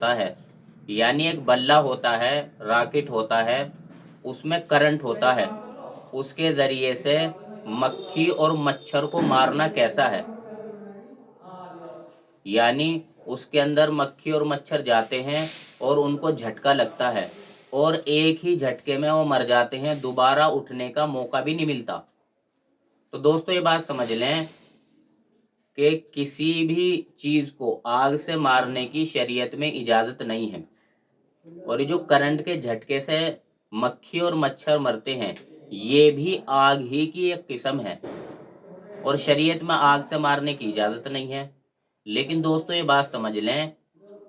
होता है, यानी एक बल्ला होता है, रॉकेट होता है, उसमें करंट होता है, उसके ज़रिए से मक्खी और मच्छर को मारना कैसा है। यानी उसके अंदर मक्खी और मच्छर जाते हैं और उनको झटका लगता है और एक ही झटके में वो मर जाते हैं, दोबारा उठने का मौका भी नहीं मिलता। तो दोस्तों ये बात समझ लें कि किसी भी चीज़ को आग से मारने की शरीयत में इजाज़त नहीं है। और ये जो करंट के झटके से मक्खी और मच्छर मरते हैं, ये भी आग ही की एक किस्म है और शरीयत में आग से मारने की इजाज़त नहीं है। लेकिन दोस्तों ये बात समझ लें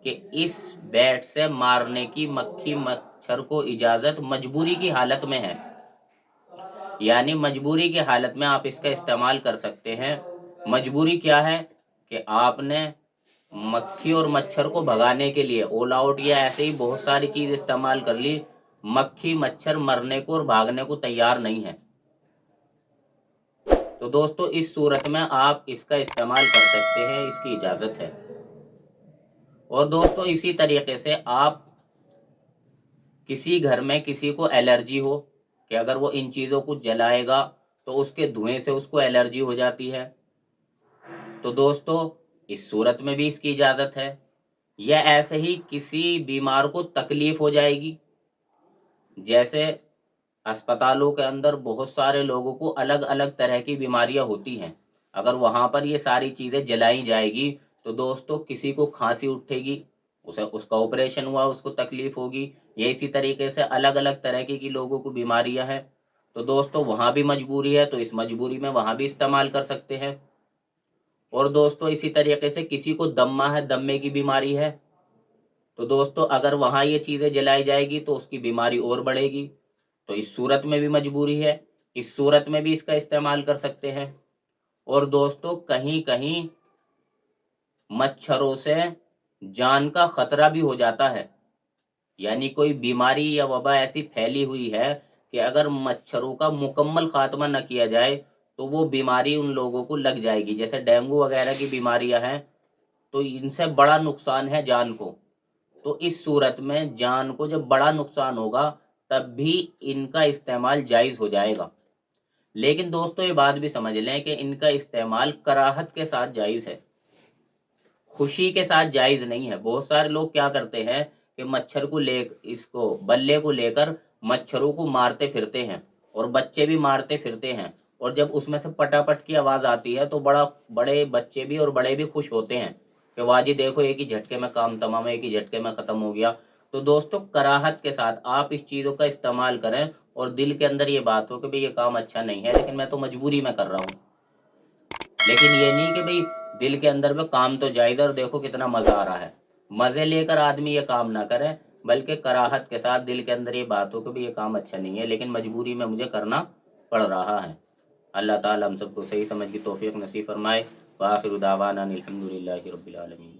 कि इस बैट से मारने की मक्खी मच्छर को इजाज़त मजबूरी की हालत में है। यानी मजबूरी की हालत में आप इसका इस्तेमाल कर सकते हैं। मजबूरी क्या है कि आपने मक्खी और मच्छर को भगाने के लिए ऑल आउट या ऐसे ही बहुत सारी चीज़ इस्तेमाल कर ली, मक्खी मच्छर मरने को और भागने को तैयार नहीं है। तो दोस्तों इस सूरत में आप इसका इस्तेमाल कर सकते हैं, इसकी इजाज़त है। और दोस्तों इसी तरीके से आप किसी घर में किसी को एलर्जी हो कि अगर वो इन चीज़ों को जलाएगा तो उसके धुएं से उसको एलर्जी हो जाती है, तो दोस्तों इस सूरत में भी इसकी इजाज़त है। या ऐसे ही किसी बीमार को तकलीफ हो जाएगी, जैसे अस्पतालों के अंदर बहुत सारे लोगों को अलग अलग तरह की बीमारियां होती हैं, अगर वहां पर ये सारी चीज़ें जलाई जाएगी तो दोस्तों किसी को खांसी उठेगी, उसे उसका ऑपरेशन हुआ उसको तकलीफ होगी। ये इसी तरीके से अलग अलग तरह की लोगों को बीमारियां हैं, तो दोस्तों वहां भी मजबूरी है, तो इस मजबूरी में वहां भी इस्तेमाल कर सकते हैं। और दोस्तों इसी तरीके से किसी को दम्मा है, दम्मे की बीमारी है, तो दोस्तों अगर वहां ये चीज़ें जलाई जाएगी तो उसकी बीमारी और बढ़ेगी, तो इस सूरत में भी मजबूरी है, इस सूरत में भी इसका इस्तेमाल कर सकते हैं। और दोस्तों कहीं कहीं मच्छरों से जान का खतरा भी हो जाता है, यानी कोई बीमारी या वबा ऐसी फैली हुई है कि अगर मच्छरों का मुकम्मल खात्मा न किया जाए तो वो बीमारी उन लोगों को लग जाएगी। जैसे डेंगू वगैरह की बीमारियां हैं, तो इनसे बड़ा नुकसान है जान को। तो इस सूरत में जान को जब बड़ा नुकसान होगा तब भी इनका इस्तेमाल जायज़ हो जाएगा। लेकिन दोस्तों ये बात भी समझ लें कि इनका इस्तेमाल कराहत के साथ जायज़ है, खुशी के साथ जायज़ नहीं है। बहुत सारे लोग क्या करते हैं कि मच्छर को ले इसको बल्ले को लेकर मच्छरों को मारते फिरते हैं और बच्चे भी मारते फिरते हैं, और जब उसमें से पटापट की आवाज़ आती है तो बड़े बच्चे भी और बड़े भी खुश होते हैं कि वाह जी देखो एक ही झटके में काम तमाम है, एक ही झटके में ख़त्म हो गया। तो दोस्तों कराहत के साथ आप इस चीज़ों का इस्तेमाल करें और दिल के अंदर ये बात हो कि भाई ये काम अच्छा नहीं है लेकिन मैं तो मजबूरी में कर रहा हूँ। लेकिन ये नहीं कि भाई दिल के अंदर में काम तो जायज़ और देखो कितना मज़ा आ रहा है, मज़े लेकर आदमी ये काम ना करे, बल्कि कराहत के साथ दिल के अंदर ये बात हो कि भाई ये काम अच्छा नहीं है लेकिन मजबूरी में मुझे करना पड़ रहा है। अल्लाह ताला हम सबको सही समझ की तौफीक नसीब फरमाए। व आखिरु दावाना अनिल हम्दुलिल्लाहि रब्बिल आलमीन।